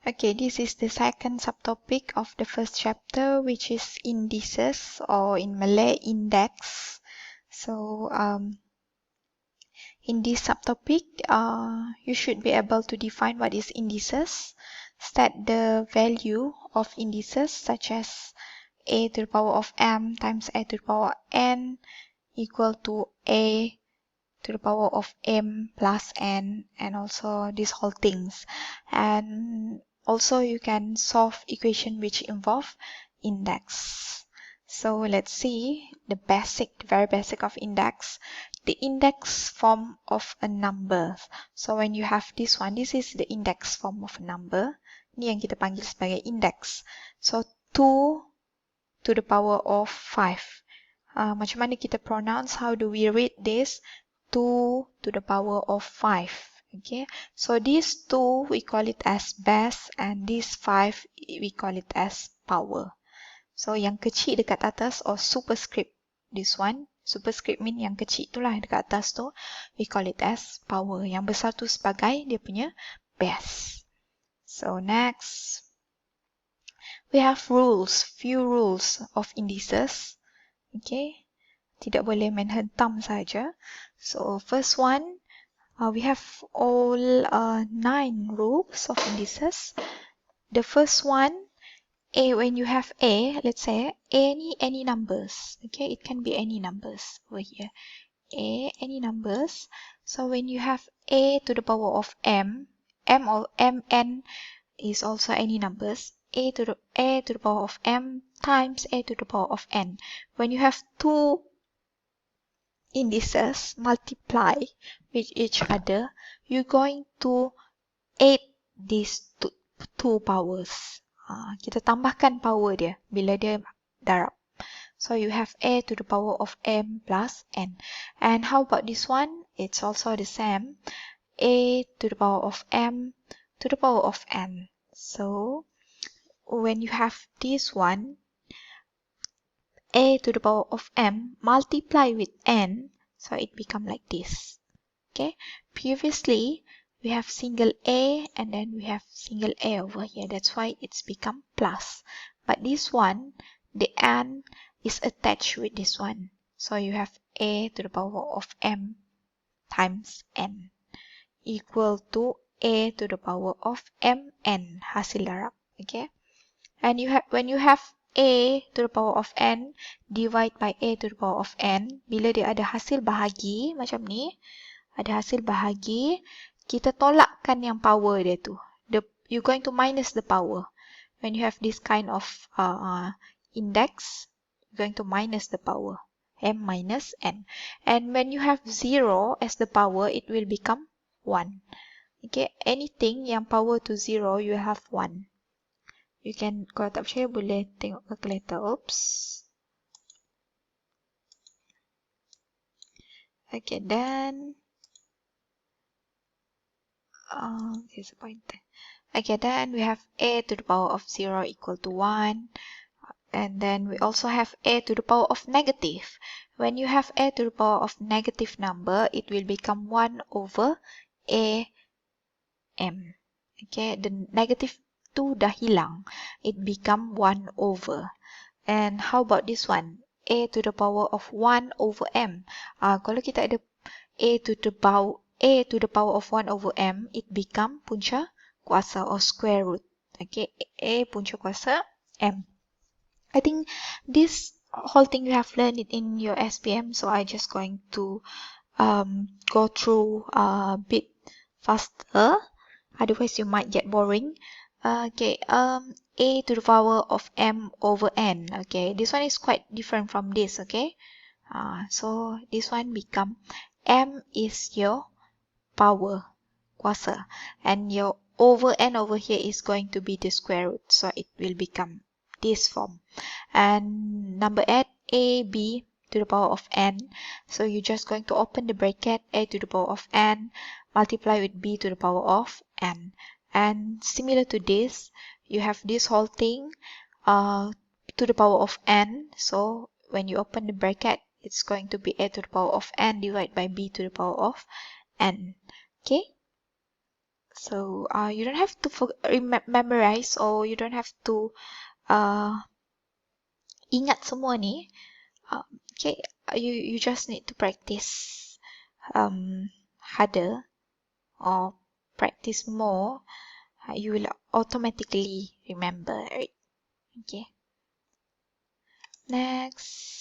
Okay, this is the second subtopic of the first chapter, which is indices, or in Malay, index. So, in this subtopic, you should be able to define what is indices, state the value of indices such as a to the power of m times a to the power n equal to a to the power of m plus n, and also these whole things. And also you can solve equation which involve index. So let's see the very basic of index. The index form of a number. So when you have this one, this is the index form of a number. Ini yang kita panggil sebagai index. So 2 to the power of 5. Macam mana kita pronounce? How do we read this? 2 to the power of 5. Okay, so this 2 we call it as base, and this 5 we call it as power. So yang kecil dekat atas, or superscript, this one, superscript mean yang kecil itulah dekat atas tu, we call it as power. Yang besar tu sebagai dia punya base. So next, we have rules, few rules of indices. Okay, tidak boleh main hentam saja. So first one, we have all 9 rules of indices. The first one, when you have let's say any numbers. Okay, it can be any numbers over here. Any numbers. So when you have a to the power of m or mn is also any numbers. A to the power of m times a to the power of n. When you have two indices multiply with each other, you're going to add these two powers. Kita tambahkan power dia bila dia darab. So you have a to the power of m plus n. And how about this one? It's also the same. A to the power of m to the power of n. So when you have this one, a to the power of m multiply with n, so it become like this. Okay, previously we have single a and then we have single a over here, that's why it's become plus. But this one, the n is attached with this one, so you have a to the power of m times n equal to a to the power of mn, hasil darab. Okay, and when you have a to the power of n divide by a to the power of n, bila dia ada hasil bahagi macam ni, ada hasil bahagi, kita tolakkan yang power dia tu. You're going to minus the power. When you have this kind of index, you're going to minus the power, m minus n. And when you have 0 as the power, it will become 1. Okay, anything yang power to 0, you have 1. You can, kalau tak percaya boleh tengok calculator. Oops. Okay, then disappointed. Okay, then we have a to the power of 0 equal to 1. And then we also have a to the power of negative. When you have a to the power of negative number, it will become 1 over a m. Okay, the negative 2 dah hilang. It become 1 over. And how about this one? A to the power of 1 over m. Kalau kita ada a to the power of 1 over m, it become punca kuasa or square root. Okay, a punca kuasa m. I think this whole thing you have learned it in your SPM, so I just going to go through a bit faster. Otherwise, you might get boring. Okay, a to the power of m over n. Okay, this one is quite different from this. Okay, so this one become m is your power, kuasa, and your over n over here is going to be the square root, so it will become this form. And number 8, a, b to the power of n. So you're just going to open the bracket, a to the power of n, multiply with b to the power of n. And similar to this, you have this whole thing to the power of n. So when you open the bracket, it's going to be a to the power of n divided by b to the power of n. Okay. So you don't have to memorize, or you don't have to ingat semua ni. Okay, you just need to practice harder or practice more. You will automatically remember it. Okay. Next.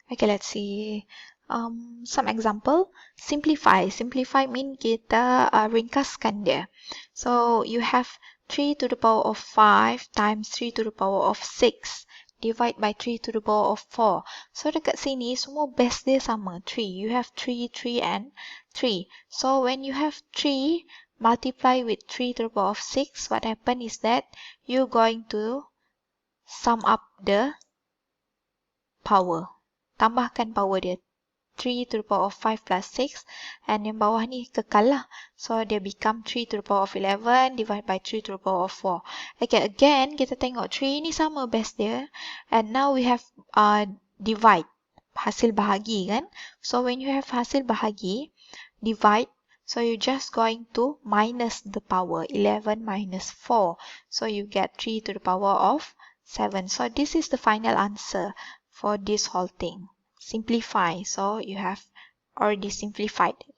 Okay, let's see some example. Simplify. Simplify mean kita ringkaskan dia. So you have 3 to the power of 5 times 3 to the power of 6 divide by 3 to the power of 4. So dekat sini semua base dia sama, 3. You have 3, 3 and 3. So when you have 3 multiply with 3 to the power of 6, what happen is that you're going to sum up the power. Tambahkan power dia. 3 to the power of 5 plus 6. And yang bawah ni kekal lah. So, dia become 3 to the power of 11 divided by 3 to the power of 4. Okay, again, kita tengok 3 ni sama base dia. And now we have divide. Hasil bahagi kan. So, when you have hasil bahagi, divide. So, you're just going to minus the power. 11 minus 4. So, you get 3 to the power of 7. So, this is the final answer for this whole thing. Simplify. So you have already simplified it.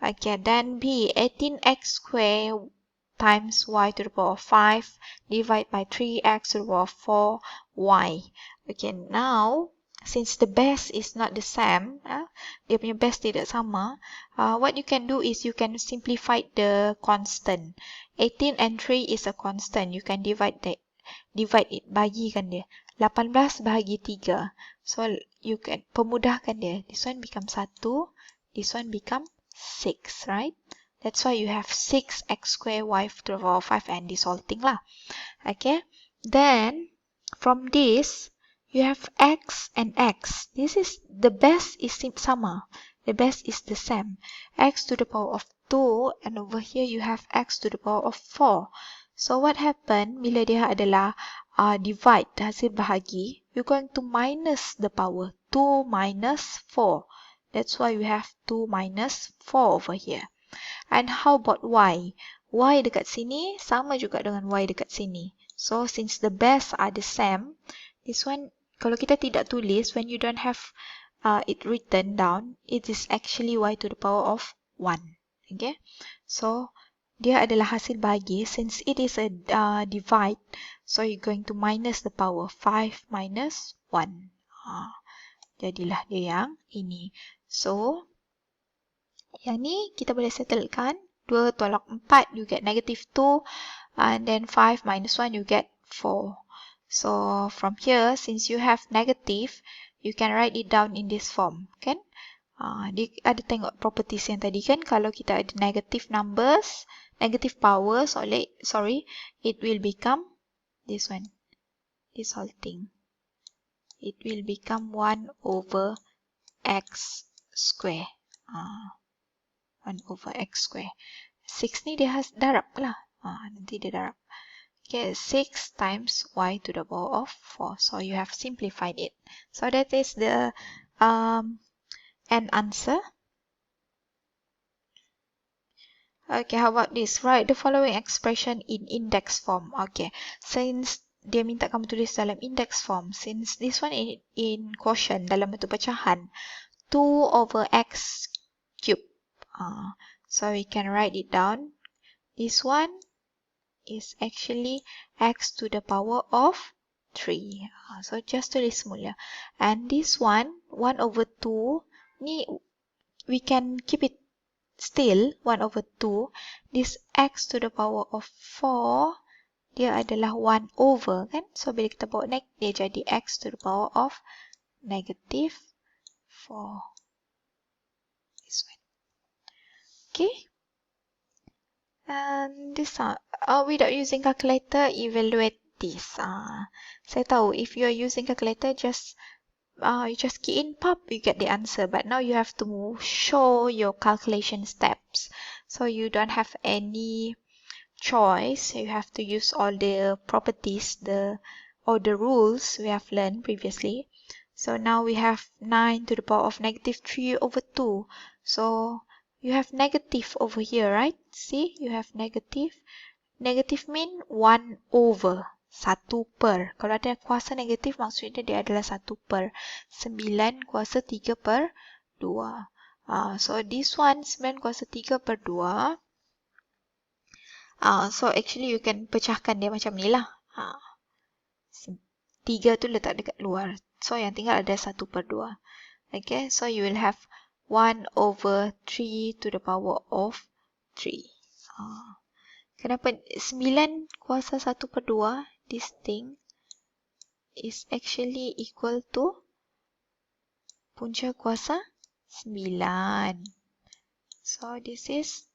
Okay, then B, 18x squared times y to the power of 5 divided by 3x to the power of 4y. Okay, now since the base is not the same, dia punya base tidak sama, what you can do is you can simplify the constant. 18 and 3 is a constant. You can divide it, bagikan dia. 18 bahagi 3. So, you can pemudahkan dia. This one become 1. This one become 6, right? That's why you have 6x squared y to the power of 5 and this whole thing lah. Okay. Then, from this, you have x and x. This is, the base is sama. The base is the same. X to the power of 2 and over here you have x to the power of 4. So, what happened bila dia adalah divide hasil bahagi, you're going to minus the power. 2 minus 4. That's why we have 2 minus 4 over here. And how about y? Y dekat sini sama juga dengan y dekat sini. So, since the base are the same, this one, kalau kita tidak tulis, when you don't have it written down, it is actually y to the power of 1. Okay? So, dia adalah hasil bahagi. Since it is a divide, so you're going to minus the power. 5 minus 1. Jadilah dia yang ini. So, yang ni kita boleh settlekan. 2 tolak 4, you get negative 2. And then 5 minus 1, you get 4. So, from here, since you have negative, you can write it down in this form. Kan? Dia ada tengok properties yang tadi kan. Kalau kita ada negative numbers, negative power, sorry, it will become this one. This whole thing. It will become 1 over x square. 1 over x square. 6 ni dia darab lah. Nanti dia darab. Okay, 6 times y to the power of 4. So, you have simplified it. So, that is the an answer. Okay, how about this? Write the following expression in index form. Okay, since dia minta kamu tulis dalam index form, since this one in quotient, dalam bentuk pecahan, 2 over x cube. So, we can write it down. This one is actually x to the power of 3. So, just tulis semula. And this one, 1 over 2, ni we can keep it still 1 over 2. This x to the power of 4, dia adalah 1 over kan. So, bila kita bawa naik, dia jadi x to the power of negative 4. This one. Okay. And this without using calculator, evaluate this. Saya tahu if you are using calculator, you just key in pop, you get the answer. But now you have to show your calculation steps. So you don't have any choice. You have to use all the properties, or the rules we have learned previously. So now we have 9 to the power of negative 3 over 2. So you have negative over here, right? See, you have negative. Negative mean 1 over. 1 per. Kalau ada kuasa negatif, maksudnya dia adalah 1 per. 9 kuasa 3 per 2. So this one, 9 kuasa 3 per 2. So actually you can pecahkan dia macam ni lah. 3 tu letak dekat luar. So yang tinggal ada 1 per 2. Okay, so you will have 1 over 3 to the power of 3. Kenapa 9 kuasa 1 per 2? This thing is actually equal to punca kuasa 9. So this is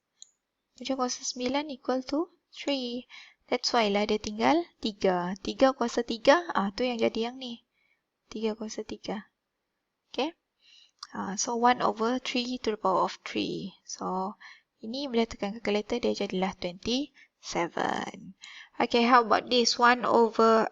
punca kuasa 9 equal to 3. That's why lah dia tinggal 3. 3 kuasa 3, tu yang jadi yang ni. 3 kuasa 3. Okay. So 1 over 3 to the power of 3. So ini bila tekan calculator dia jadilah 27. Okay, how about this? 111 over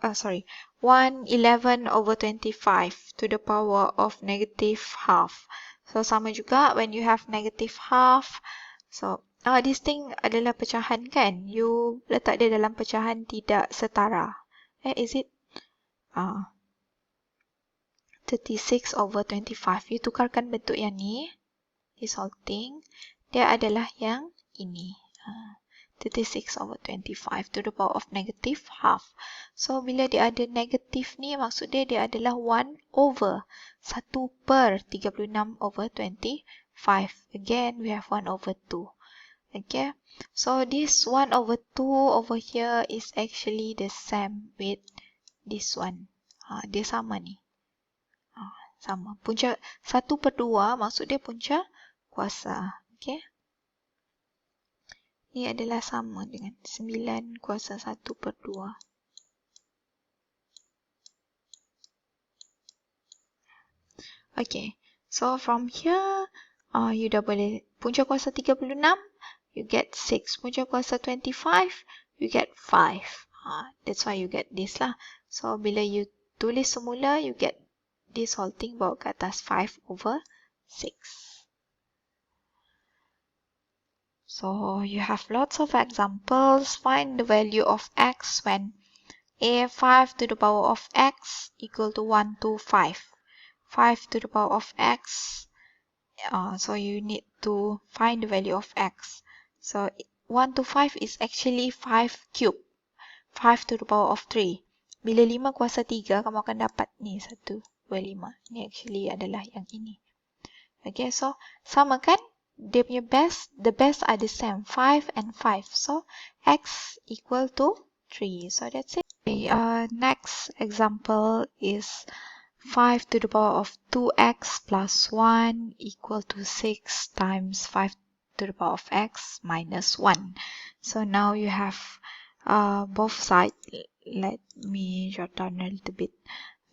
25 to the power of negative half. So sama juga when you have negative half. So this thing adalah pecahan kan? You letak dia dalam pecahan tidak setara. Is it? 36 over 25. You tukarkan bentuk yang ni. This whole thing. Dia adalah yang ini. 36 over 25 to the power of negative half. So, bila dia ada negatif ni, maksud dia adalah 1 over. 1 per 36 over 25. Again, we have 1 over 2. Okay. So, this 1 over 2 over here is actually the same with this one. Dia sama ni. Sama. Punca 1 per 2 maksud dia punca kuasa. Okay. Ini adalah sama dengan 9 kuasa 1 per 2. Okay. So from here, you dah boleh punca kuasa 36, you get 6. Punca kuasa 25, you get 5. That's why you get this lah. So bila you tulis semula, you get this whole thing bawa ke atas 5 over 6. So you have lots of examples. Find the value of x when a5 to the power of x equal to 1 to 5. 5 to the power of x. So you need to find the value of x. So 1 to 5 is actually 5 cube. 5 to the power of 3. Bila 5 kuasa 3, kamu akan dapat ni 1, 2, 5. Ini actually adalah yang ini. Okay, so sama kan? Dia punya best, the best are the same. 5 and 5. So x equal to 3. So that's it. Okay, next example is 5 to the power of 2x plus 1 equal to 6 times 5 to the power of x minus 1. So now you have both sides. Let me jot down a little bit.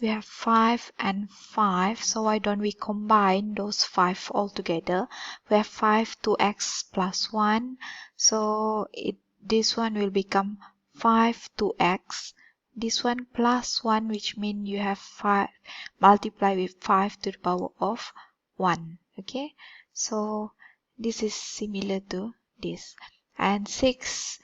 We have 5 and 5. So why don't we combine those 5 all together? We have 5 2x plus 1. So this one will become 5 2x. This one plus 1, which means you have 5 multiply with 5 to the power of 1. Okay. So this is similar to this. And 6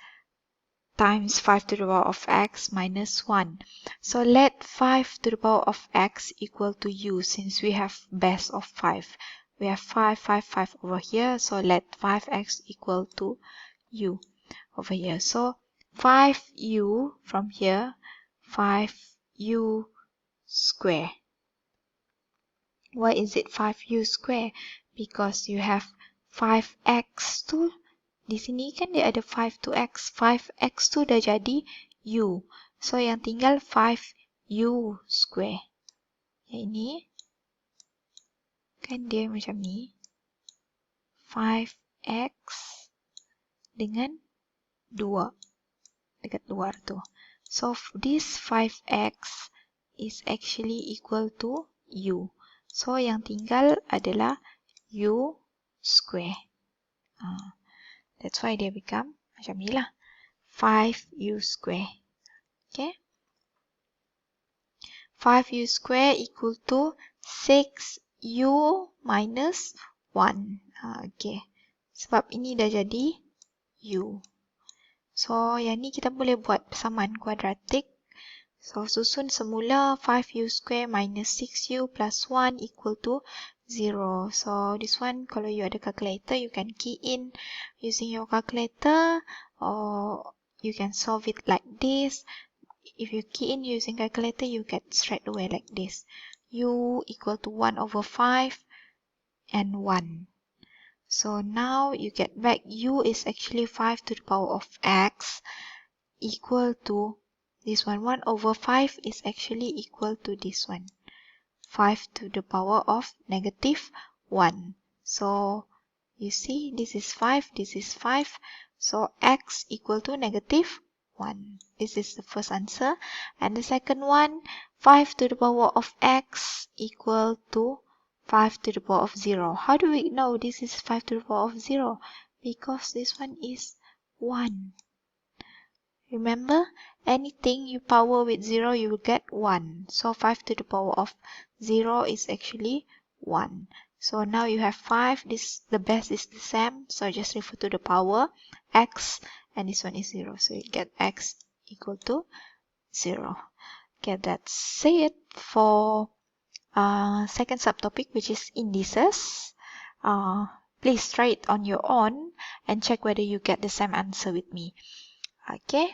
times 5 to the power of x minus 1. So let 5 to the power of x equal to u, since we have base of 5. We have 5, 5, 5 over here. So let 5x equal to u over here. So 5u from here, 5u square. Why is it 5u square? Because you have 5x tu. Di sini kan dia ada 5 to x. 5x tu dah jadi u. So yang tinggal 5u square. Yang ini kan dia macam ni. 5x dengan 2 dekat luar tu. So this 5x is actually equal to u. So yang tinggal adalah u square. That's why dia become macam ni lah. 5u square. Okay. 5u square equal to 6u minus 1. Okay. Sebab ini dah jadi u. So, yang ni kita boleh buat persamaan kuadratik. So, susun semula 5u square minus 6u plus 1 equal to 0. So, this one, kalau you ada calculator, you can key in using your calculator, or you can solve it like this. If you key in using calculator, you get straight away like this. U equal to 1 over 5 and 1. So now you get back u is actually 5 to the power of x equal to this one. 1 over 5 is actually equal to this one. 5 to the power of negative 1. So you see, this is 5, this is 5. So x equal to negative 1. This is the first answer. And the second one, 5 to the power of x equal to 5 to the power of 0. How do we know this is 5 to the power of 0? Because this one is 1. Remember, anything you power with 0, you will get 1. So 5 to the power of 0 is actually 1. So now you have 5. The best is the same. So just refer to the power x, and this one is 0. So you get x equal to 0. Okay, that's it for second subtopic, which is indices. Please try it on your own and check whether you get the same answer with me. Okay.